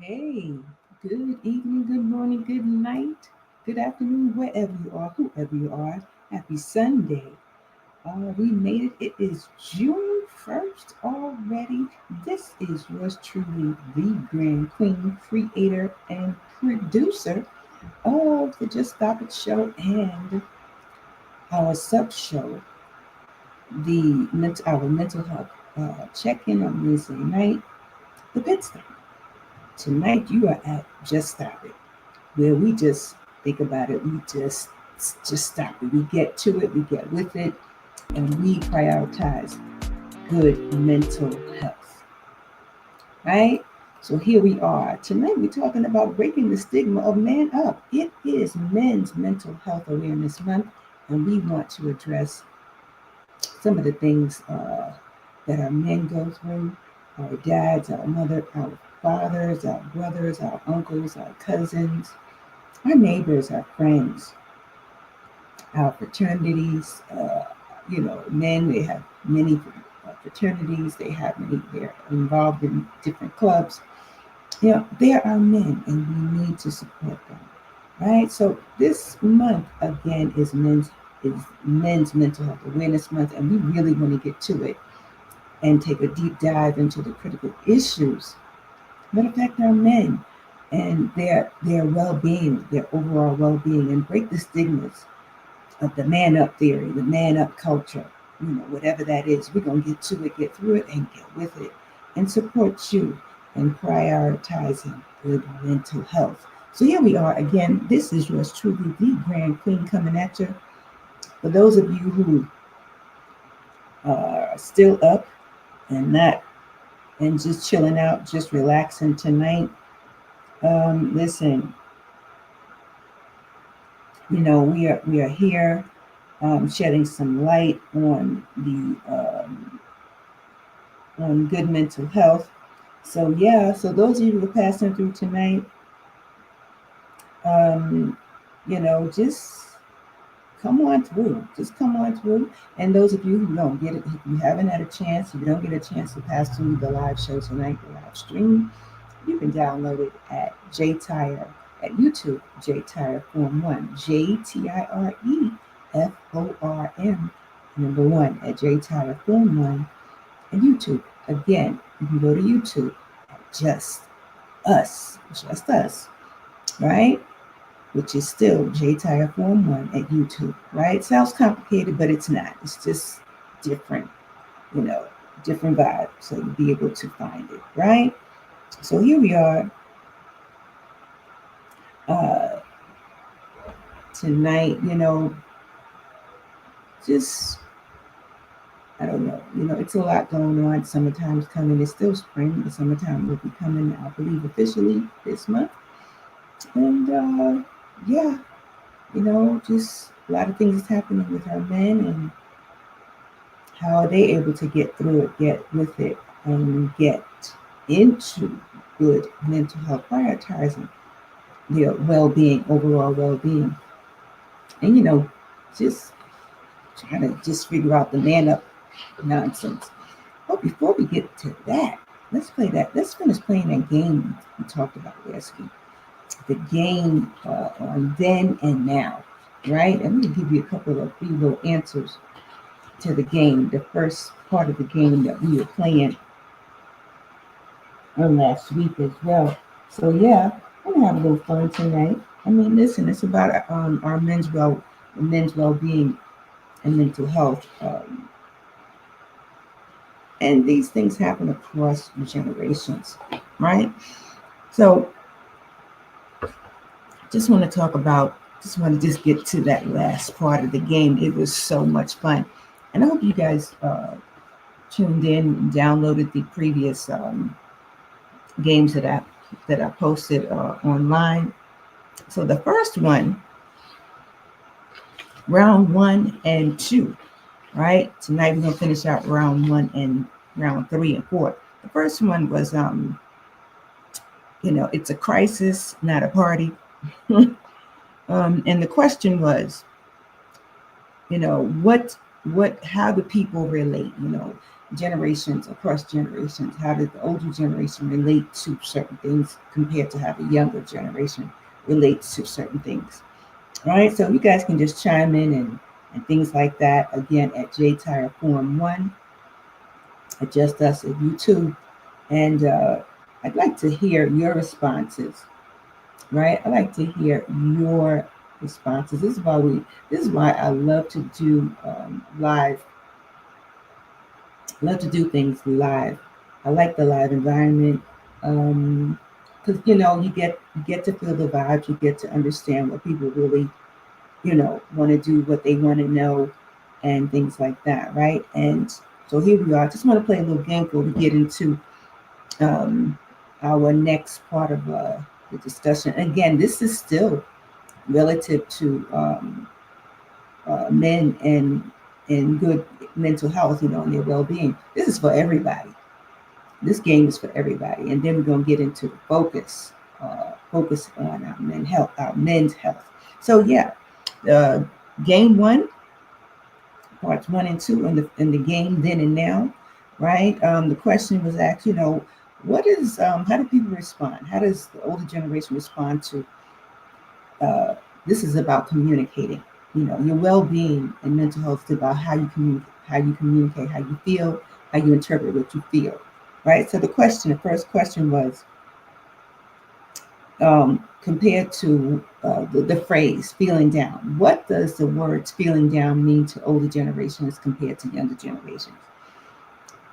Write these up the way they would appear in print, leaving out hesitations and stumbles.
Hey, good evening, good morning, good night, good afternoon, wherever you are, whoever you are. Happy Sunday. We made it. It is June 1st already. This is yours truly, the Grand Queen, creator and producer of the Just Stop It show and our sub show, our mental health check-in on Wednesday night, the Pit Stop. Tonight you are at Just Stop It, where we just think about it. We just stop it. We get to it. We get with it, and we prioritize good mental health. Right. So here we are. Tonight we're talking about breaking the stigma of man up. It is Men's Mental Health Awareness Month, and we want to address some of the things that our men go through, our dads, our mother, our fathers, our brothers, our uncles, our cousins, our neighbors, our friends, our fraternities. Men, they have many fraternities. They're involved in different clubs. They're our men, and we need to support them, right? So this month again is Men's Mental Health Awareness Month, and we really want to get to it and take a deep dive into the critical issues that affect our men and their well-being, their overall well-being, and break the stigmas of the man up theory, the man up culture, whatever that is. We're gonna get to it, get through it, and get with it, and support you in prioritizing good mental health. So here we are again. This is yours truly, the Grand Queen, coming at you. For those of you who are still up and not and just chilling out, just relaxing tonight, listen, we are here shedding some light on good mental health. So yeah, so those of you who are passing through tonight, just come on through. Just come on through. And those of you who don't get it, if you haven't had a chance, if you don't get a chance to pass through the live show tonight, the live stream, you can download it at JTire at YouTube, JTire Form 1, JTIREFORM, number 1 at JTire Form 1 and YouTube. Again, you can go to YouTube at just us, right? Which is still JTire Form 1 at YouTube, right? Sounds complicated, but it's not. It's just different, different vibe. So you'll be able to find it, right? So here we are tonight, just, I don't know, it's a lot going on. Summertime's coming. It's still spring. The summertime will be coming, I believe, officially this month. And yeah, just a lot of things is happening with our men, and how are they able to get through it, get with it, and get into good mental health, prioritizing their well-being, overall well-being, and just trying to just figure out the man up nonsense. But before we get to that, let's play that. Let's finish playing that game we talked about last week. The game on then and now, right? And I'm going to give you a couple of free little answers to the game, the first part of the game that we were playing last week as well. So yeah, I'm gonna have a little fun tonight. I mean, listen, it's about our men's well-being and mental health, and these things happen across generations, right? So, just want to just get to that last part of the game. It was so much fun, and I hope you guys tuned in and downloaded the previous games that I posted online. So the first one, round 1 and 2, right? Tonight we're gonna finish out round 1 and round 3 and 4. The first one was it's a crisis, not a party. And the question was, how do people relate? generations, across generations, how did the older generation relate to certain things compared to how the younger generation relates to certain things. All right, so you guys can just chime in and things like that again at JTire Forum 1, Adjust Us at YouTube. And I'd like to hear your responses, right? I like to hear your responses. This is why I love to do live. I love to do things live. I like the live environment because you get to feel the vibes. You get to understand what people really want to do, what they want to know, and things like that, right? And so here we are. I just want to play a little game before we get into um, our next part of the discussion. Again, this is still relative to men and good mental health, and their well-being. This is for everybody. This game is for everybody, and then we're gonna get into the focus on our men's health. So yeah, game one, parts 1 and 2 in the game then and now, right? The question was asked, what is how do people respond? How does the older generation respond to this is about communicating. Your well-being and mental health is about how you communicate, how you feel, how you interpret what you feel, right? So the first question was compared to the phrase feeling down. What does the words feeling down mean to older generations compared to younger generations?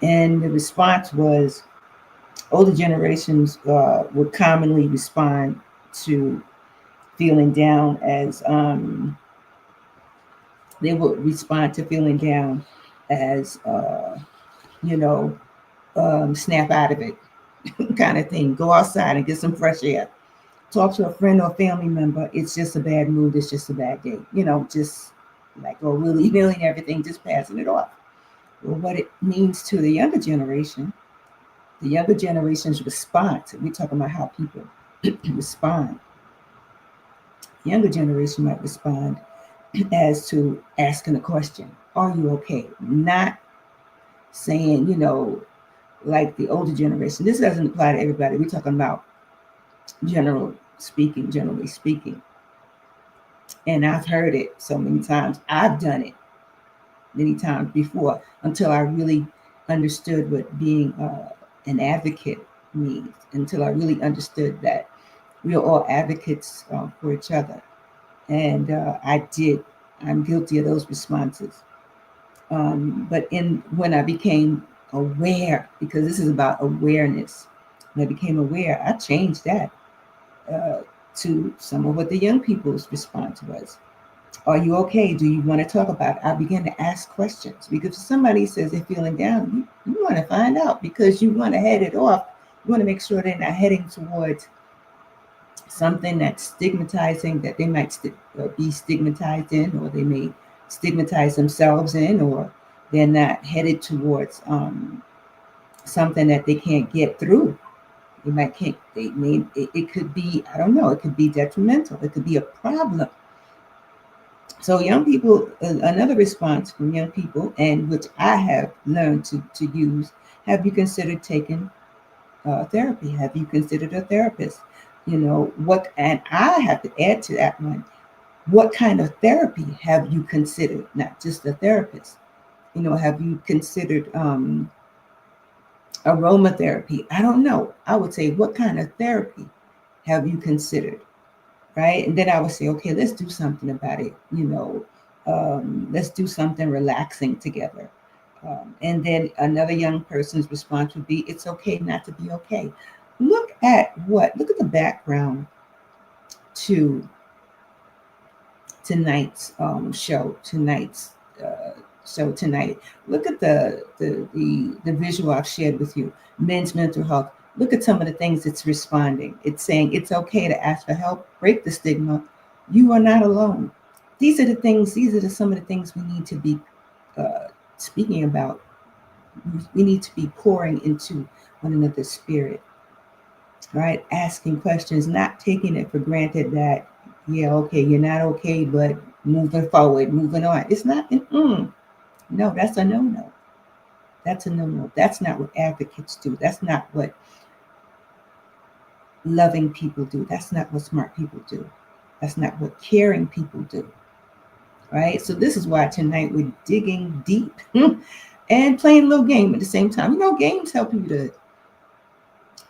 And the response was older generations would commonly respond to feeling down as they would respond to feeling down as you know snap out of it kind of thing. Go outside and get some fresh air. Talk to a friend or family member. It's just a bad mood. It's just a bad day. Just like go willy nilly and everything, just passing it off. Well, what it means to the younger generation's response. We're talking about how people respond. The younger generation might respond as to asking a question. Are you okay? Not saying, like the older generation. This doesn't apply to everybody. We're talking about generally speaking. And I've heard it so many times. I've done it many times before until I really understood what being an advocate means, until I really understood that we are all advocates for each other. And I'm guilty of those responses. But when I became aware, because this is about awareness, when I became aware, I changed that to some of what the young people's response was. Are you okay? Do you want to talk about it? I began to ask questions because if somebody says they're feeling down, you want to find out because you want to head it off. You want to make sure they're not heading towards something that's stigmatizing, that they might be stigmatized in, or they may stigmatize themselves in, or they're not headed towards something that they can't get through. It could be, I don't know, it could be detrimental. It could be a problem. So young people, another response from young people, and which I have learned to use, have you considered taking therapy? Have you considered a therapist? And I have to add to that one, what kind of therapy have you considered? Not just a therapist. Have you considered aromatherapy? I don't know. I would say, what kind of therapy have you considered? Right? And then I would say, okay, let's do something about it. Let's do something relaxing together. And then another young person's response would be, it's okay not to be okay. Look at the background to tonight's show tonight. Look at the visual I've shared with you. Men's mental health. Look at some of the things it's responding. It's saying it's okay to ask for help, break the stigma. You are not alone. These are some of the things we need to be speaking about. We need to be pouring into one another's spirit, right? Asking questions, not taking it for granted that, yeah, okay, you're not okay, but moving forward, moving on. It's not, no, that's a no-no. That's a no-no. That's not what advocates do. That's not what loving people do. That's not what smart people do. That's not what caring people do. Right? So this is why tonight we're digging deep and playing a little game at the same time. You know, games help you to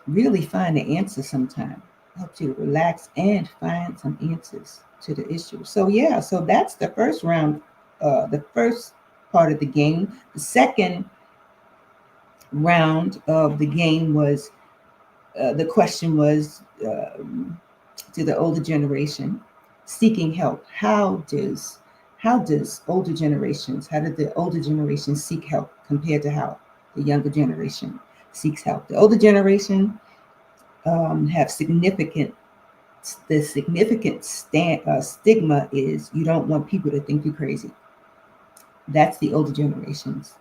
really find the answer sometimes. Helps you to relax and find some answers to the issue. So yeah, so that's the first round, the first part of the game. The second round of the game was the question was to the older generation seeking help. How does older generations, how did the older generation seek help compared to how the younger generation seeks help? The older generation have significant the significant stigma is you don't want people to think you're crazy. That's the older generation's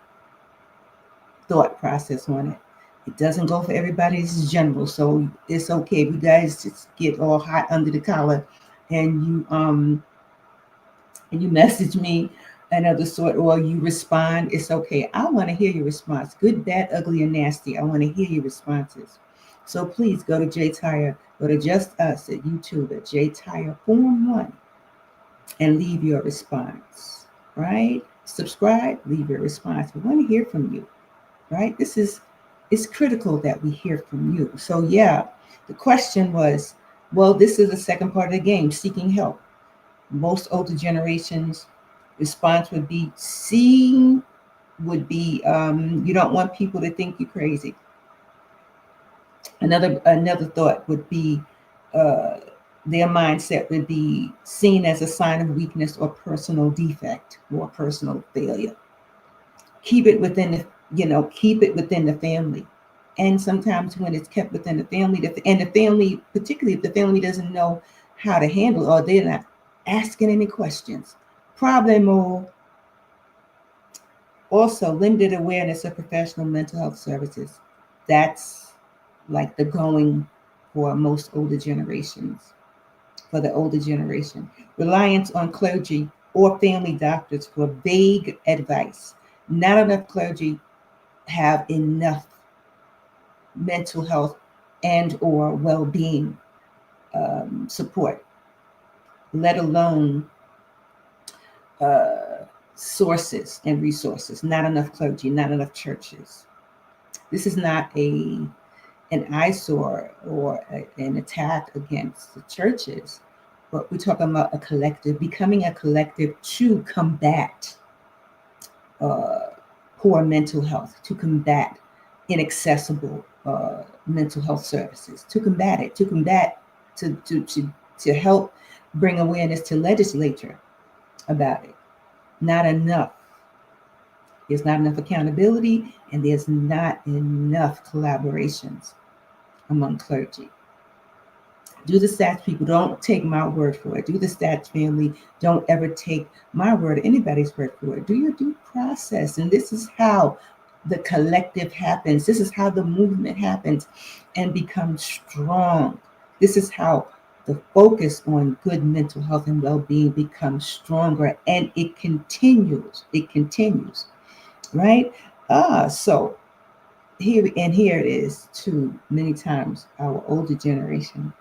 thought process on it. It doesn't go for everybody. It's general, so it's okay if you guys just get all hot under the collar and you message me another sort or you respond. It's okay. I want to hear your response. Good, bad, ugly, and nasty. I want to hear your responses. So please go to J Tire, go to Just Us at YouTube at J Tire Form 1 and leave your response. Right? Subscribe, leave your response. We want to hear from you. Right? It's critical that we hear from you. So yeah, the question was, well, this is the second part of the game, seeking help. Most older generations response would be you don't want people to think you're crazy. Another thought would be uh, their mindset would be seen as a sign of weakness or personal defect or personal failure. Keep it within the family. And sometimes when it's kept within the family, and the family, particularly if the family doesn't know how to handle it or they're not asking any questions, problemo. Also, limited awareness of professional mental health services. That's like the going for most older generations, for the older generation. Reliance on clergy or family doctors for vague advice. Not enough clergy have enough mental health and or well-being support, let alone uh, sources and resources. Not enough clergy, not enough churches. This is not an eyesore or an attack against the churches, but we're talking about a collective, becoming a collective to combat uh, poor mental health, to combat inaccessible mental health services, to combat it, to help bring awareness to legislature about it. Not enough. There's not enough accountability, and there's not enough collaborations among clergy. Do the stats, people. Don't take my word for it. Do the stats, family. Don't ever take my word or anybody's word for it. Do your due process. And this is how the collective happens. This is how the movement happens and becomes strong. This is how the focus on good mental health and well-being becomes stronger, and it continues. It continues, right? So here it is too many times our older generation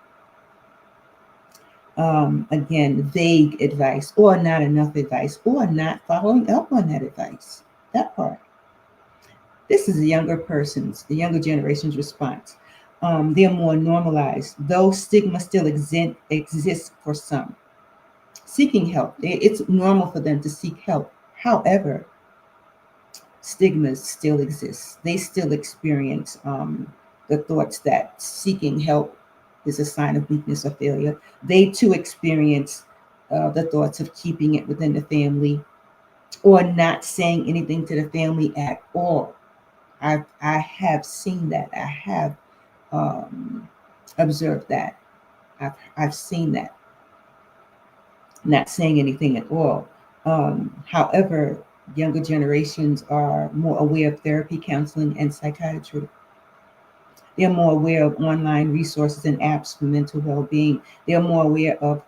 again, vague advice or not enough advice or not following up on that advice. That part. This is the younger generation's response. They're more normalized, though stigma still exists for some. Seeking help, it's normal for them to seek help. However, stigmas still exist. They still experience the thoughts that seeking help is a sign of weakness or failure. They too experience the thoughts of keeping it within the family or not saying anything to the family at all. I have seen that. I have observed that. I've seen that. Not saying anything at all. However, younger generations are more aware of therapy, counseling, and psychiatry. They're more aware of online resources and apps for mental well-being. They're more aware of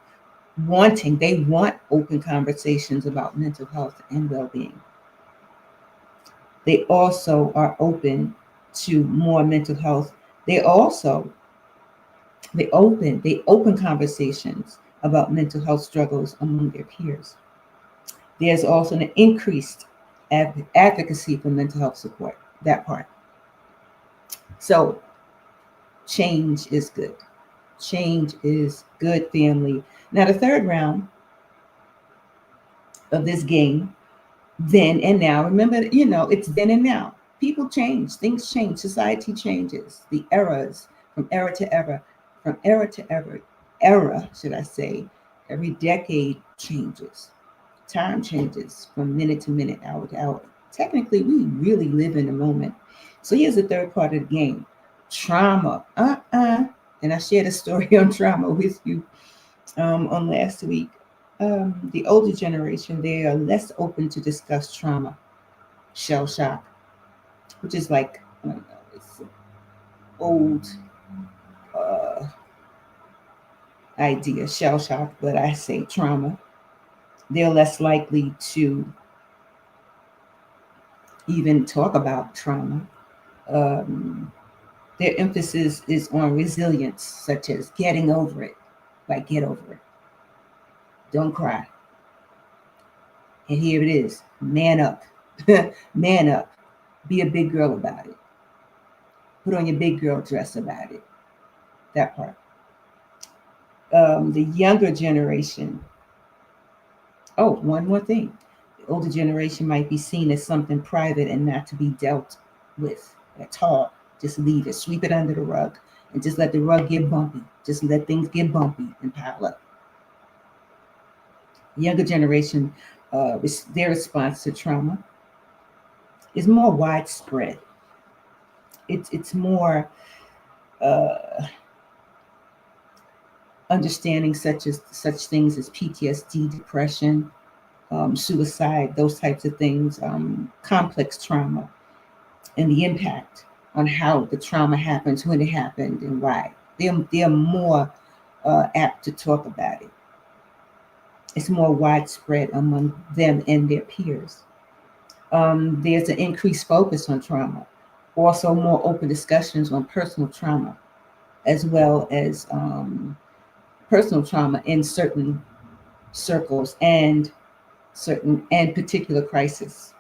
they want open conversations about mental health and well-being. They also are open to more mental health. They also they open conversations about mental health struggles among their peers. There's also an increased advocacy for mental health support. That part. So change is good. Change is good, family. Now the third round of this game, then and now. Remember, it's then and now. People change, things change, society changes. The eras, from era to era, from era, should I say, every decade changes. Time changes from minute to minute, hour to hour. Technically, we really live in the moment. So here's the third part of the game: trauma. And I shared a story on trauma with you on last week. The older generation, they are less open to discuss trauma, shell shock, which is like, I don't know, it's an old uh, idea, shell shock, but I say trauma. They're less likely to even talk about trauma. Um, their emphasis is on resilience, such as getting over it. Like, get over it. Don't cry. And here it is: man up. Man up. Be a big girl about it. Put on your big girl dress about it. That part. The younger generation. Oh, one more thing. The older generation might be seen as something private and not to be dealt with at all. Just leave it, sweep it under the rug, and just let the rug get bumpy. Just let things get bumpy and pile up. Younger generation, their response to trauma is more widespread. It's more uh, understanding such things as PTSD, depression, suicide, those types of things, complex trauma, and the impact on how the trauma happens, when it happened, and why. They're more apt to talk about it. It's more widespread among them and their peers. There's an increased focus on trauma, also more open discussions on personal trauma, as well as personal trauma in certain circles and certain and particular crisis.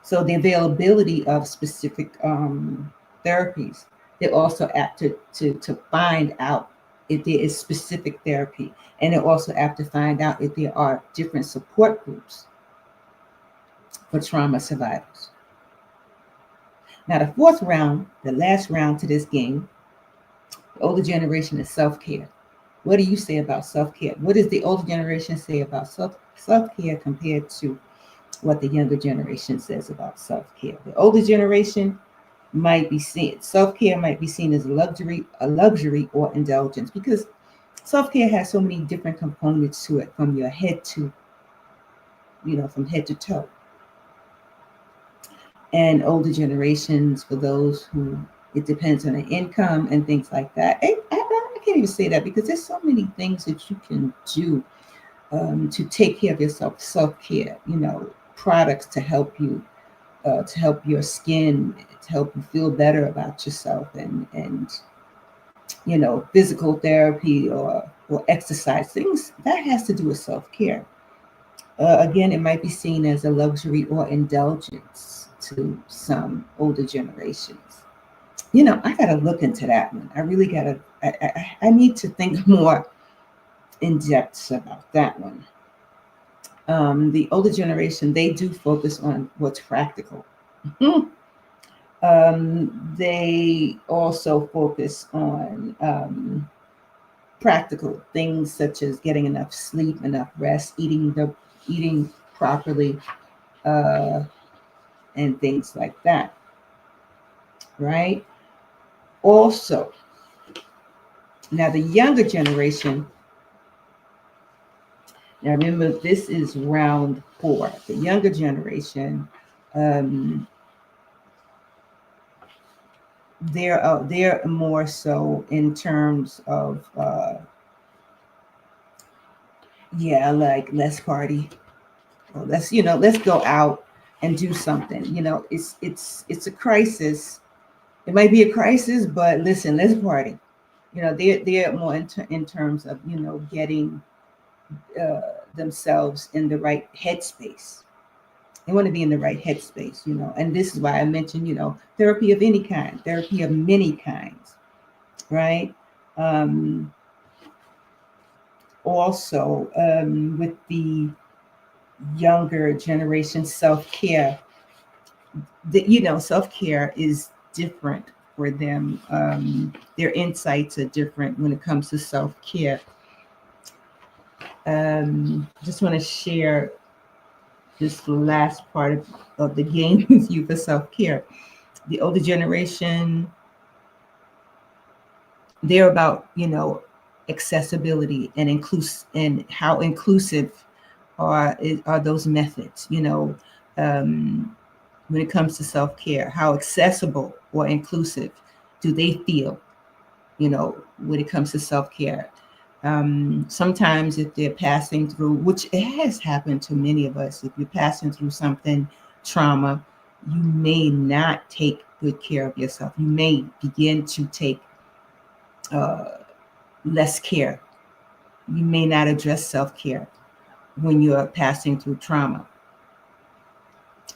So the availability of specific therapies, they're also apt to find out if there is specific therapy. And they're also apt to find out if there are different support groups for trauma survivors. Now, the fourth round, the last round to this game, the older generation is self-care. What do you say about self-care? What does the older generation say about self-care compared to what the younger generation says about self-care? The older generation might be seen self-care might be seen as a luxury or indulgence, because self-care has so many different components to it, from your head to, from head to toe. And older generations, for those who, it depends on the income and things like that. I can't even say that, because there's so many things that you can do to take care of yourself. Self-care, products to help your skin, to help you feel better about yourself, and physical therapy or exercise, things that has to do with self-care. Again, it might be seen as a luxury or indulgence to some older generations. I gotta look into that one. I really gotta. I need to think more in depth about that one. The older generation, they do focus on what's practical. They also focus on practical things, such as getting enough sleep, enough rest, eating properly, uh, and things like that. Right. Also, now the younger generation. Now remember, this is round 4. The younger generation, um, they're more so in terms of yeah, like let's party, or let's go out, and do something. It's a crisis. It might be a crisis, but listen, let's party. They're more in terms of getting themselves in the right headspace. They want to be in the right headspace, and this is why I mentioned, therapy of any kind, therapy of many kinds, right? Um, Also, with the younger generation, self-care, self-care is different for them. Their insights are different when it comes to self-care. Just want to share this last part of the game with you for self-care. The older generation, they're about accessibility and how inclusive are those methods. When it comes to self-care, how accessible or inclusive do they feel, when it comes to self-care. Sometimes if they're passing through, which it has happened to many of us, if you're passing through something, trauma, you may not take good care of yourself. You may begin to take less care. You may not address self-care when you're passing through trauma,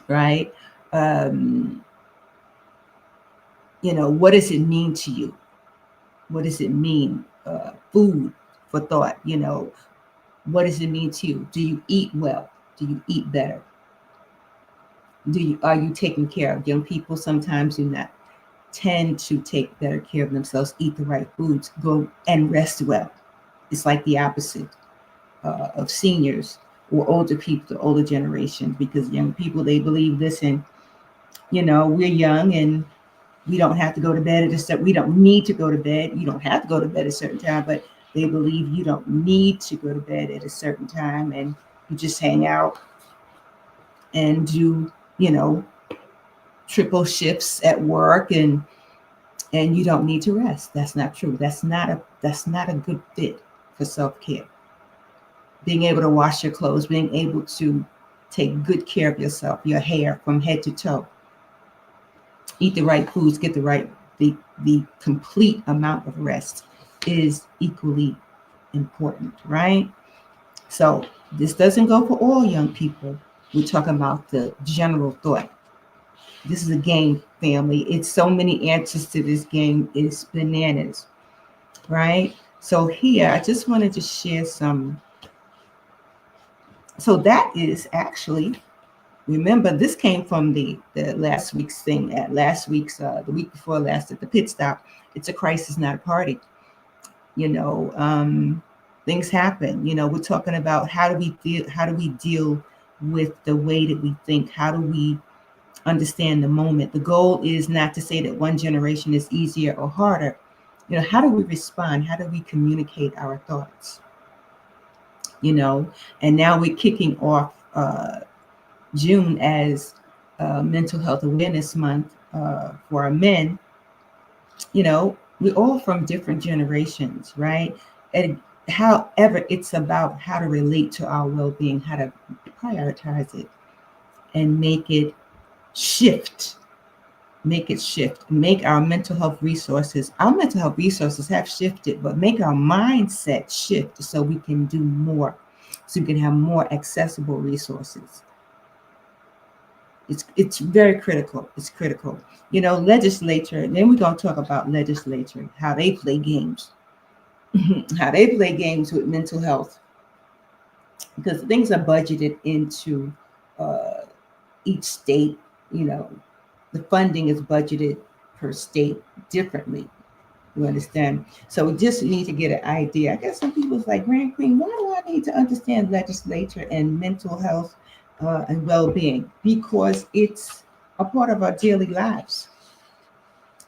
right? Um, what does it mean to you? What does it mean? Food for thought. What does it mean to you? Do you eat well? Do you eat better? Are you taking care of young people? Sometimes do not tend to take better care of themselves, eat the right foods, go and rest well. It's like the opposite of seniors or older people, the older generation, because young people, they believe, listen, we're young and we don't have to go to bed at a certain, we don't need to go to bed. You don't have to go to bed at a certain time, but they believe you don't need to go to bed at a certain time, and you just hang out and do, triple shifts at work, and you don't need to rest. That's not true. That's not a good fit for self-care. Being able to wash your clothes, being able to take good care of yourself, your hair from head to toe, eat the right foods, get the complete amount of rest is equally important, right? So this doesn't go for all young people. We're talking about the general thought. This is a game, family. It's so many answers to this game. It's bananas, right? So here, I just wanted to share some. So that is actually, remember, this came from the last week's thing at last week's, the week before last at the pit stop. It's a crisis, not a party. You know, things happen. We're talking about how do we deal with the way that we think? How do we understand the moment? The goal is not to say that one generation is easier or harder. How do we respond? How do we communicate our thoughts? And now we're kicking off June as Mental Health Awareness Month for our men. We're all from different generations, right? And however, it's about how to relate to our well-being, how to prioritize it, and shift make it shift, make our mental health resources have shifted, but make our mindset shift so we can do more, so we can have more accessible resources. It's very critical. It's critical. Legislature, then we're going to talk about legislature, how they play games, how they play games with mental health, because things are budgeted into each state. The funding is budgeted per state differently. You understand? So we just need to get an idea. I guess some people's like, Grand Queen, why do I need to understand legislature and mental health and well-being? Because it's a part of our daily lives.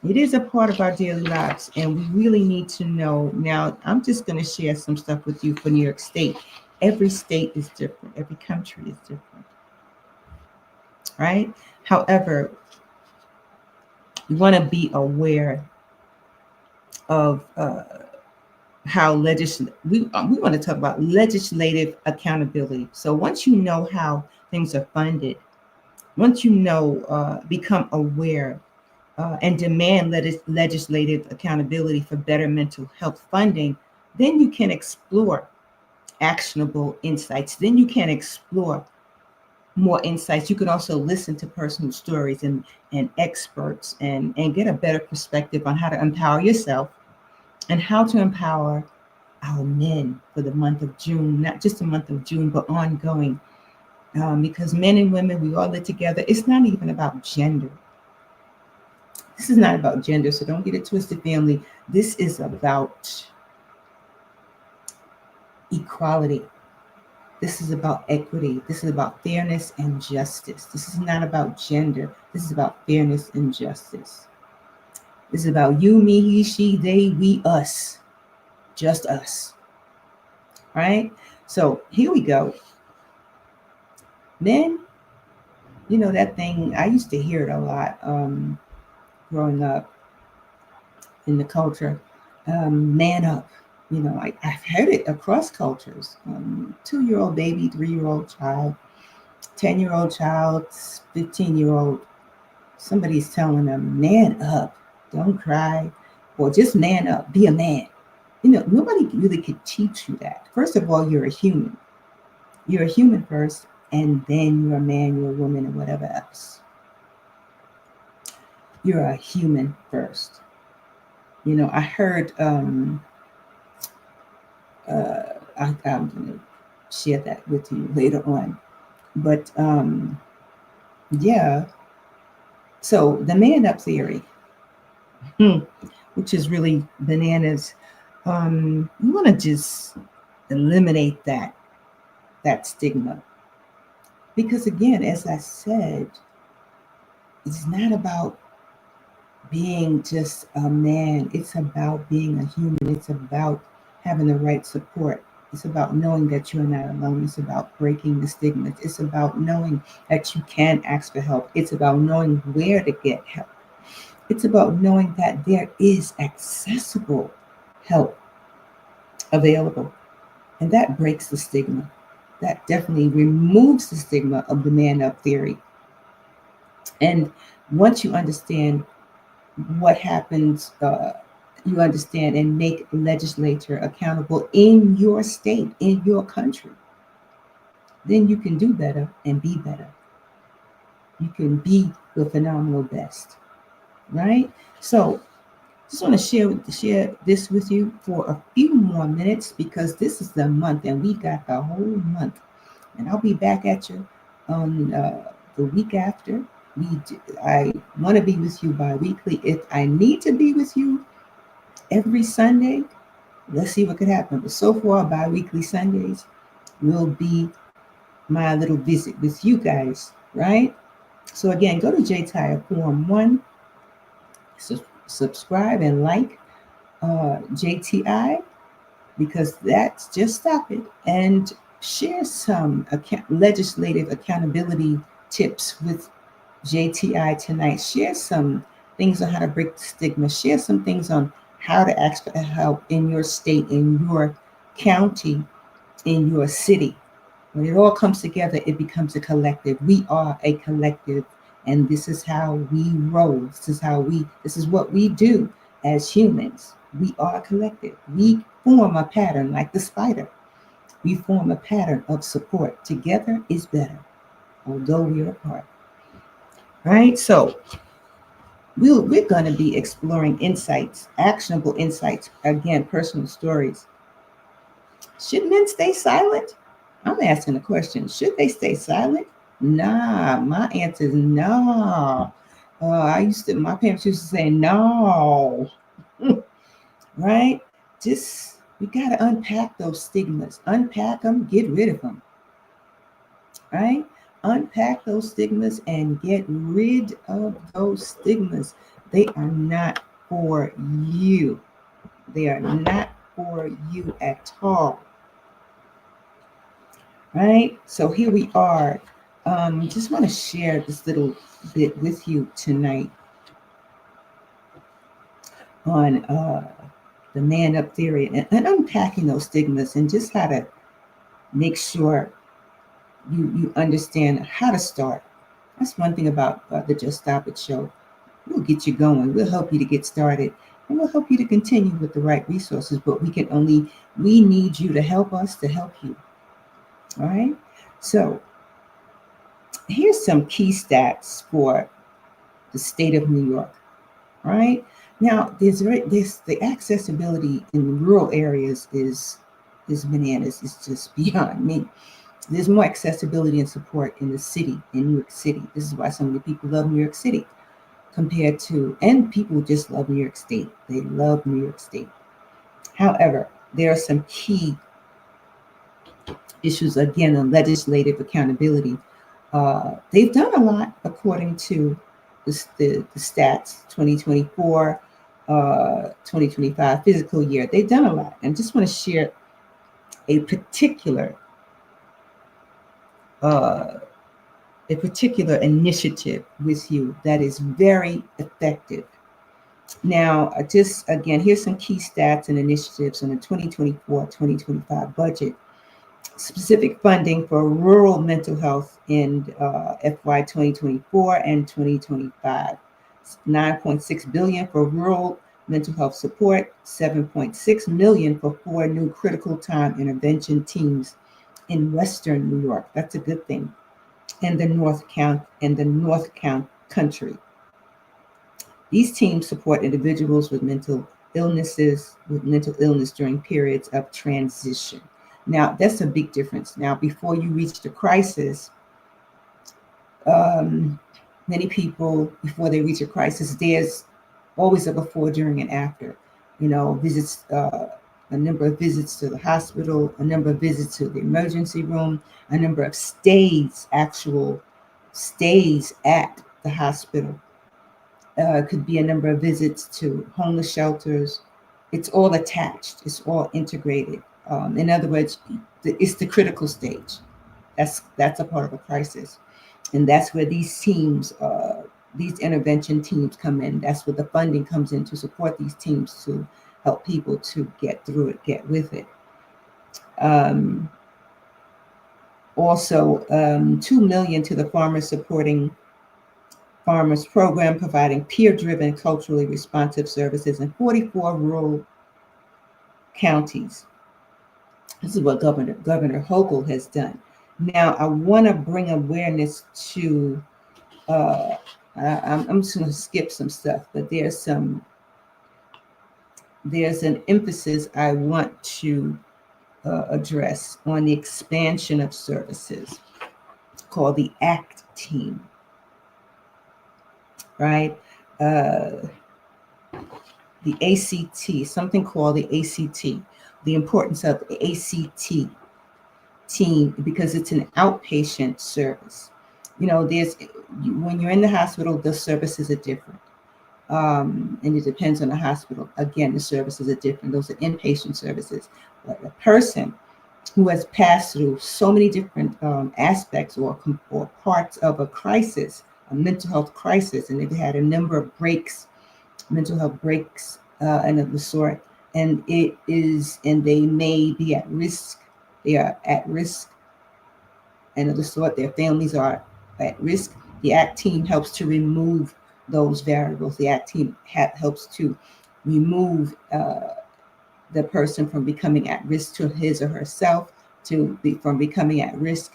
It is a part of our daily lives, and we really need to know. Now, I'm just going to share some stuff with you for New York State. Every state is different. Every country is different, right? However, you want to be aware of how we want to talk about legislative accountability. So once you know how things are funded, once you know, become aware and demand legislative accountability for better mental health funding, then you can explore actionable insights. Then you can explore more insights. You can also listen to personal stories and experts and get a better perspective on how to empower yourself and how to empower our men for the month of June, not just the month of June, but ongoing. Because men and women, we all live together. It's not even about gender. This is not about gender, so don't get it twisted, family. This is about equality. This is about equity. This is about fairness and justice. This is not about gender. This is about fairness and justice. This is about you, me, he, she, they, we, us. Just us. Right? So here we go. Men, you know that thing, I used to hear it a lot growing up in the culture. Man up. You know, I've heard it across cultures. 2-year-old baby, 3-year-old child, 10-year-old child, 15-year-old. Somebody's telling them, man up, don't cry, or just man up, be a man. You know, nobody really could teach you that. First of all, you're a human. You're a human first, and then you're a man, you're a woman, and whatever else. You're a human first. You know, I heard, I'm going to share that with you later on. But yeah, so the man up theory, which is really bananas, you want to just eliminate that stigma. Because again, as I said, it's not about being just a man. It's about being a human. It's about having the right support. It's about knowing that you're not alone. It's about breaking the stigmas. It's about knowing that you can ask for help. It's about knowing where to get help. It's about knowing that there is accessible help available. And that breaks the stigma. That definitely removes the stigma of the man up theory. And once you understand what happens, you understand and make legislature accountable in your state, in your country, then you can do better and be better. You can be the phenomenal best, right? So just want to share this with you for a few more minutes because this is the month and we got the whole month. And I'll be back at you on the week after. I want to be with you bi-weekly. If I need to be with you every Sunday, let's see what could happen. But so far, bi-weekly Sundays will be my little visit with you guys, right? So again, go to JTire Forum 1, subscribe and like JTI, because that's just stop it, and share some legislative accountability tips with JTI tonight. Share some things on how to break the stigma. Share some things on how to ask for help in your state, in your county, in your city. When it all comes together, it becomes a collective. We are a collective, and this is how we roll. This is what we do as humans. We are a collective. We form a pattern like the spider. We form a pattern of support. Together is better, although we're apart. Right? So we're going to be exploring insights, actionable insights, again, personal stories. Should men stay silent? I'm asking the question, should they stay silent? Nah, my answer is no. My parents used to say no, right? Just, we got to unpack those stigmas, unpack them, get rid of them, right? Unpack those stigmas and get rid of those stigmas. They are not for you. They are not for you at all. Right? So here we are. Just want to share this little bit with you tonight on the man up theory and unpacking those stigmas and just how to make sure you understand how to start. That's one thing about the Just Stop It show. We'll get you going. We'll help you to get started. And we'll help you to continue with the right resources. But we need you to help us to help you. All right. So here's some key stats for the state of New York. All right. Now, there's the accessibility in rural areas is bananas. It's just beyond me. There's more accessibility and support in the city, in New York City. This is why so many people love New York City compared to, and people just love New York State. They love New York State. However, there are some key issues, again, on legislative accountability. They've done a lot according to the stats 2024, 2025 physical year. They've done a lot. And just want to share a particular uh, initiative with you that is very effective. Now, just again, here's some key stats and initiatives on the 2024-2025 budget. Specific funding for rural mental health in FY 2024 and 2025. 9.6 billion for rural mental health support, 7.6 million for 4 new critical time intervention teams in Western New York. That's a good thing. And the North Country. These teams support individuals with mental illness during periods of transition. Now, that's a big difference. Now, before you reach the crisis, many people, before they reach a crisis, there's always a before, during, and after. Visits, a number of visits to the hospital, a number of visits to the emergency room, a number of actual stays at the hospital. Could be a number of visits to homeless shelters. It's all attached. It's all integrated. In other words, it's the critical stage. That's a part of a crisis, and that's where these teams, these intervention teams, come in. That's where the funding comes in to support these teams to help people to get through it, get with it. Also, 2 million to the Farmers Program, providing peer-driven, culturally responsive services in 44 rural counties. This is what Governor Hochul has done. Now, I want to bring awareness to. I'm just going to skip some stuff, but there's an emphasis I want to address on the expansion of services called the ACT team. Right? The ACT, something called the ACT, the importance of the ACT team, because it's an outpatient service. When you're in the hospital, the services are different. And it depends on the hospital. Again, the services are different. Those are inpatient services. But a person who has passed through so many different aspects or parts of a crisis, a mental health crisis, and they've had a number of mental health breaks, and of the sort, and they may be at risk. They are at risk, and of the sort. Their families are at risk. The ACT team helps to remove those variables. The ACT team helps to remove the person from becoming at risk to his or herself, from becoming at risk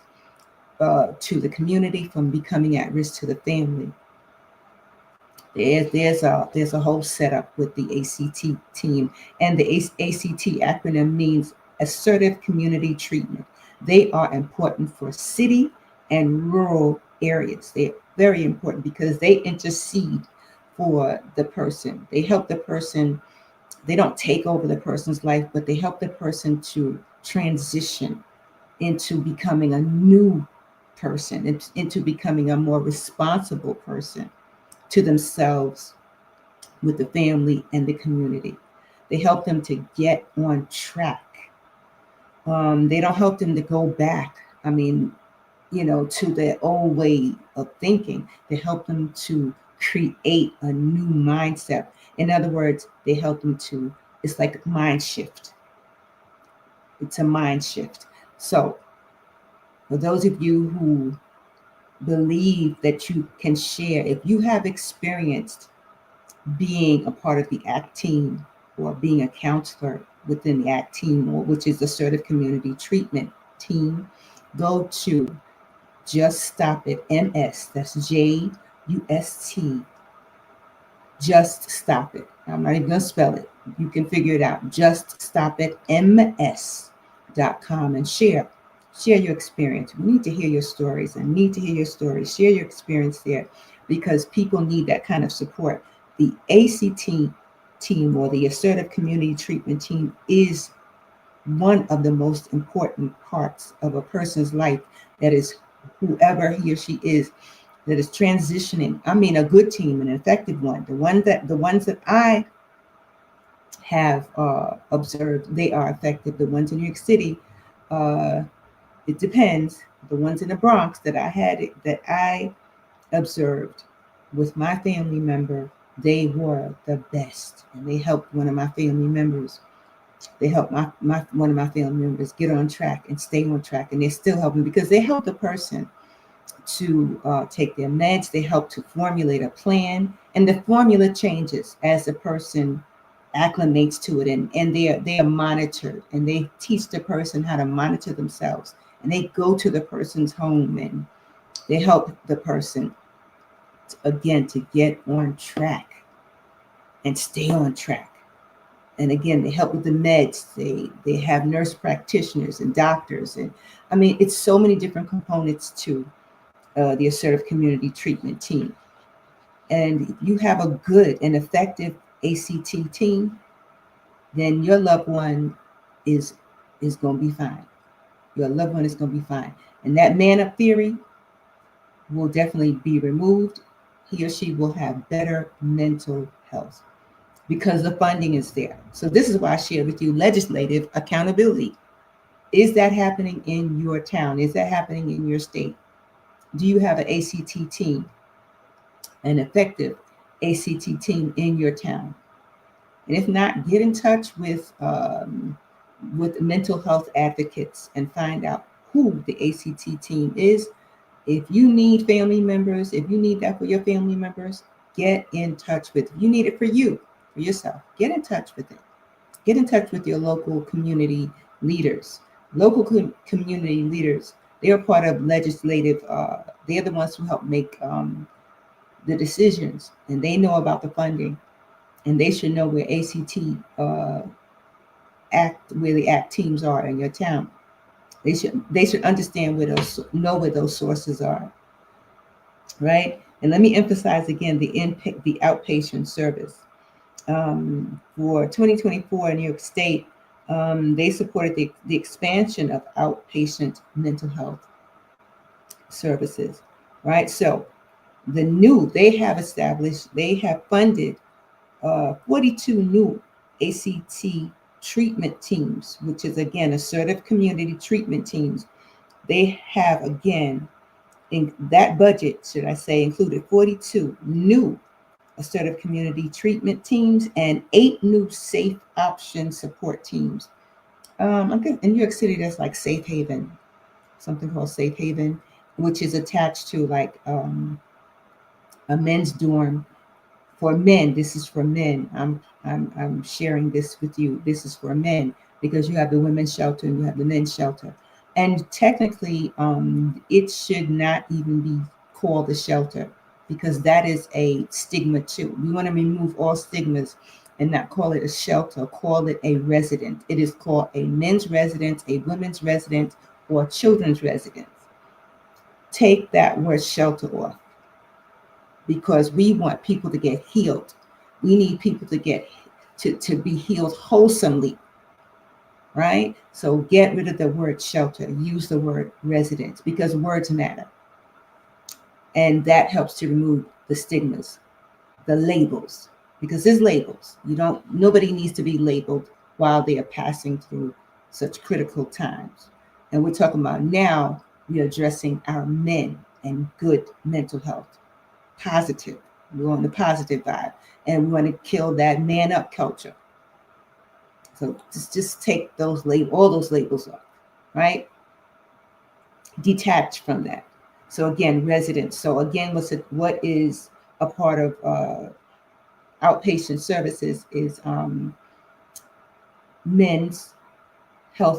to the community, from becoming at risk to the family. There's a whole setup with the ACT team, and the ACT acronym means assertive community treatment. They are important for city and rural areas. They're very important because they intercede for the person. They help the person. They don't take over the person's life, but they help the person to transition into becoming a new person, into becoming a more responsible person to themselves, with the family and the community. They help them to get on track. They don't help them to go back, to their old way of thinking. They help them to create a new mindset. In other words, they help them to, it's like a mind shift. It's a mind shift. So for those of you who believe that you can share. If you have experienced being a part of the ACT team or being a counselor within the ACT team, or which is assertive community treatment team, go to Just Stop It MS. That's JUST. Just Stop It. I'm not even gonna spell it. You can figure it out. Just Stop It MS.com and share your experience. We need to hear your stories and need to hear your stories. Share your experience there because people need that kind of support. The ACT team or the assertive community treatment team is one of the most important parts of a person's life. That is whoever he or she is that is transitioning. I mean, a good team, an effective one. The ones that I have observed, they are effective. The ones in New York City, uh, it depends. The ones in the Bronx that I observed with my family member, they were the best, and they helped one of my family members. They helped my one of my family members get on track and stay on track, and they're still helping because they help the person to take their meds. They help to formulate a plan, and the formula changes as the person acclimates to it, and they are monitored, and they teach the person how to monitor themselves, and they go to the person's home and they help the person again to get on track and stay on track. And again, they help with the meds. They have nurse practitioners and doctors, and I mean, it's so many different components to the assertive community treatment team. And if you have a good and effective ACT team, then your loved one is going to be fine. Your loved one is going to be fine. And that man up theory will definitely be removed. He or she will have better mental health because the funding is there. So this is why I share with you legislative accountability. Is that happening in your town? Is that happening in your state? Do you have an ACT team, an effective ACT team in your town? And if not, get in touch with mental health advocates and find out who the ACT team is. If you need family members, if you need that for your family members, get in touch with. If you need it for you, for yourself, get in touch with it. Get in touch with your local community leaders. Local community leaders, they are part of legislative. They're the ones who help make the decisions, and they know about the funding, and they should know where where the ACT teams are in your town. They should understand where those sources are, right? And let me emphasize again the outpatient service. For 2024 in New York State, they supported the expansion of outpatient mental health services, right? So they have funded 42 new ACT treatment teams, which is again assertive community treatment teams. They have again in that budget, should I say, included 42 new assertive community treatment teams and 8 new safe option support teams. I think in New York City, there's like Safe Haven, something called Safe Haven, which is attached to like a men's dorm for men. This is for men. I'm sharing this with you. This is for men because you have the women's shelter and you have the men's shelter. And technically, it should not even be called a shelter because that is a stigma too. We want to remove all stigmas and not call it a shelter, call it a residence. It is called a men's residence, a women's residence, or children's residence. Take that word shelter off because we want people to get healed. We need people to be healed wholesomely, right? So get rid of the word shelter, use the word residence because words matter. And that helps to remove the stigmas, the labels, because there's labels. Nobody needs to be labeled while they are passing through such critical times. And we're talking about now, we're addressing our men and good mental health. Positive. We want the positive vibe. And we want to kill that man up culture. So just take all those labels off, right? Detach from that. So again, residents. So again, what is a part of outpatient services is men's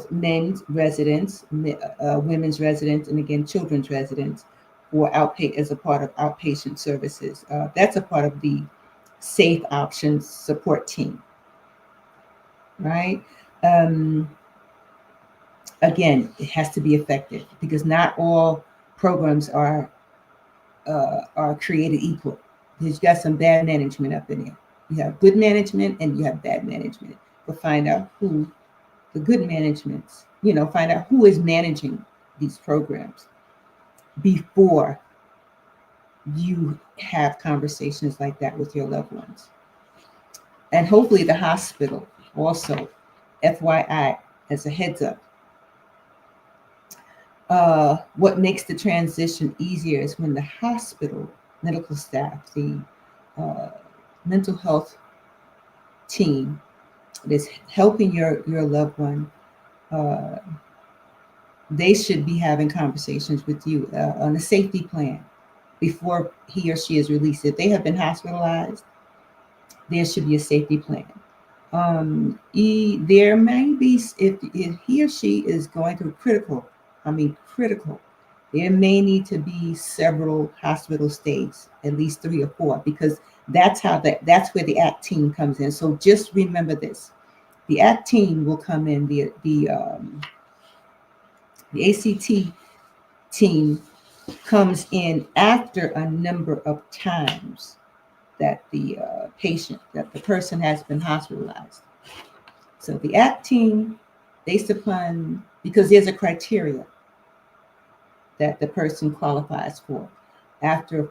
men's residents, women's residents, and again, children's residents for as a part of outpatient services. That's a part of the Safe Options support team, right? Um, Again, it has to be effective because not all programs are created equal. Because you got some bad management up in there. You have good management and you have bad management. But find out who the good managements, find out who is managing these programs before you have conversations like that with your loved ones. And hopefully the hospital also, FYI, as a heads up, what makes the transition easier is when the hospital medical staff, the uh, mental health team that is helping your loved one, uh, they should be having conversations with you on a safety plan before he or she is released. If they have been hospitalized, there should be a safety plan. There may be, if he or she is going through critical, there may need to be several hospital stays, at least 3 or 4, because that's where the ACT team comes in. So just remember this: the ACT team will come in. The ACT team comes in after a number of times that that the person has been hospitalized. So the ACT team, based upon, because there's a criteria that the person qualifies for, after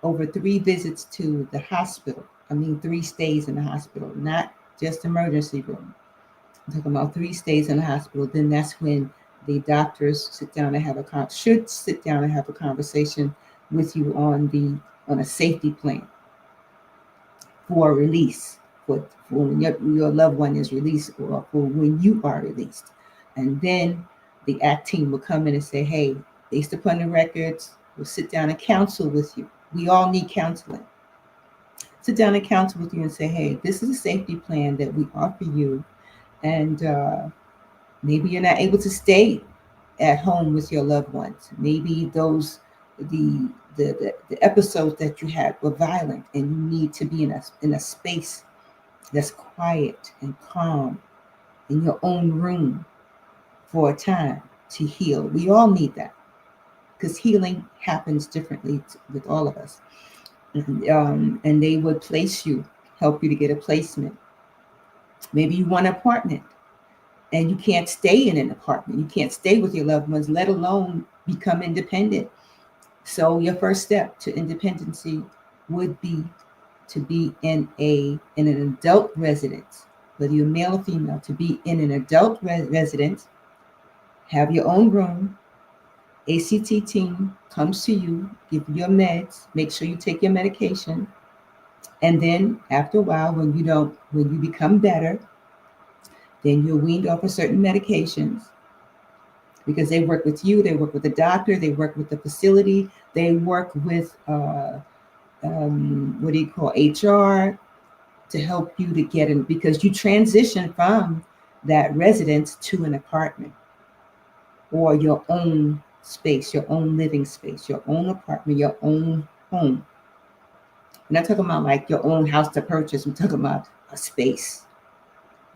over 3 visits to the hospital, 3 stays in the hospital, not just emergency room. I'm talking about 3 stays in the hospital. Then that's when the doctors should sit down and have a conversation with you on a safety plan for release, for when your loved one is released, or for when you are released. And then the ACT team will come in and say, hey, based upon the records, we'll sit down and counsel with you. We all need counseling. Sit down and counsel with you and say, hey, this is a safety plan that we offer you. And maybe you're not able to stay at home with your loved ones. Maybe the episodes that you had were violent, and you need to be in a space that's quiet and calm in your own room for a time to heal. We all need that because healing happens differently with all of us. And they would help you to get a placement. Maybe you want an apartment and you can't stay in an apartment. You can't stay with your loved ones, let alone become independent. So your first step to independency would be to be in an adult residence, whether you're male or female, to be in an adult residence, have your own room. ACT team comes to you, give you your meds, make sure you take your medication. And then after a while, when you become better, then you're weaned off of certain medications because they work with you, they work with the doctor, they work with the facility, they work with HR to help you to get in, because you transition from that residence to an apartment or your own space, your own living space, your own apartment, your own home. We're not talking about like your own house to purchase. We're talking about a space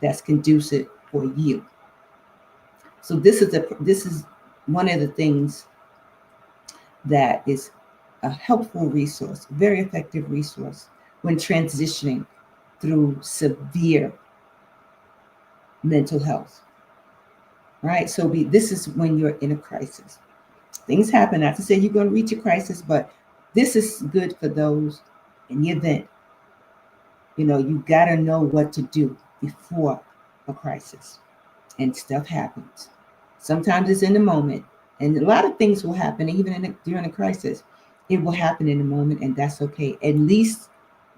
that's conducive for you. So this is one of the things that is a helpful resource, very effective resource when transitioning through severe mental health. Right? So this is when you're in a crisis. Things happen, not to say you're going to reach a crisis, but this is good for those in the event. You got to know what to do before a crisis, and stuff happens. Sometimes it's in the moment, and a lot of things will happen even during a crisis. It will happen in the moment, and that's okay. At least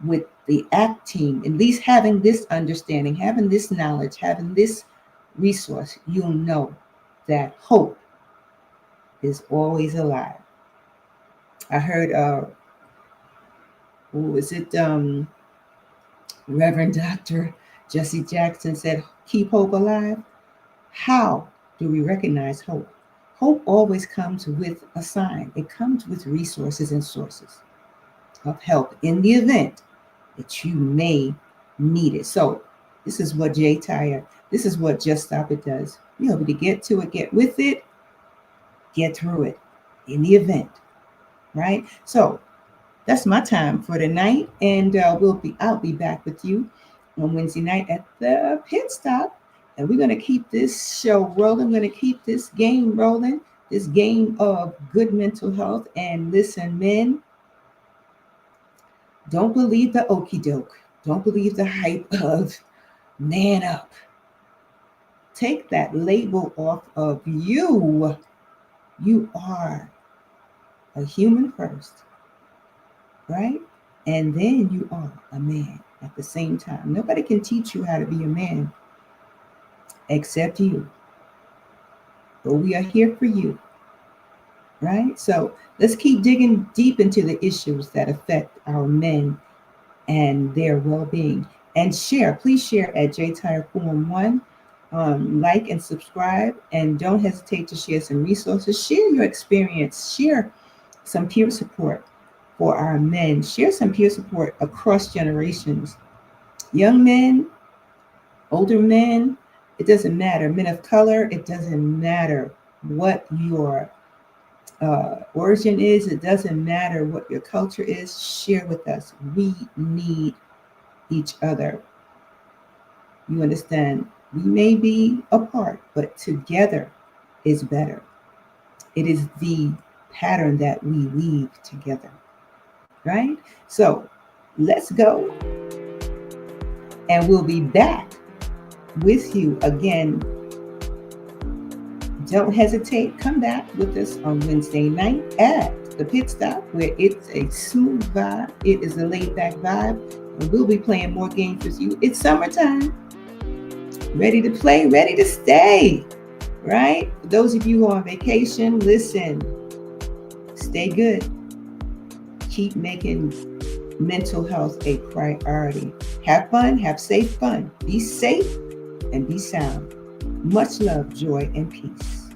with the ACT team, at least having this understanding, having this knowledge, having this resource, you'll know that hope is always alive. I heard, who was it? Reverend Dr. Jesse Jackson said, keep hope alive. How do we recognize hope? Hope always comes with a sign. It comes with resources and sources of help in the event that you may need it. So this is what this is what Just Stop It does. You know, to get to it, get with it, get through it in the event, right? So that's my time for tonight, and I'll be back with you on Wednesday night at the pit stop, and we're gonna keep this show rolling. We're gonna keep this game rolling. This game of good mental health. And listen, men, don't believe the okey doke. Don't believe the hype of man up. Take that label off of you. You are a human first, right? And then you are a man at the same time. Nobody can teach you how to be a man except you. But we are here for you, right? So let's keep digging deep into the issues that affect our men and their well-being. And share, please share at JTire Forum 1. Like and subscribe, and don't hesitate to share some resources. Share your experience. Share some peer support for our men. Share some peer support across generations. Young men, older men, it doesn't matter. Men of color, it doesn't matter what your origin is. It doesn't matter what your culture is. Share with us. We need each other. You understand? We may be apart, but together is better. It is the pattern that we weave together, right? So let's go, and we'll be back with you again. Don't hesitate. Come back with us on Wednesday night at the pit stop, where it's a smooth vibe. It is a laid back vibe, and we'll be playing more games with you. It's summertime. Ready to play, ready to stay, right? For those of you who are on vacation, listen, stay good. Keep making mental health a priority. Have fun, have safe fun. Be safe and be sound. Much love, joy, and peace.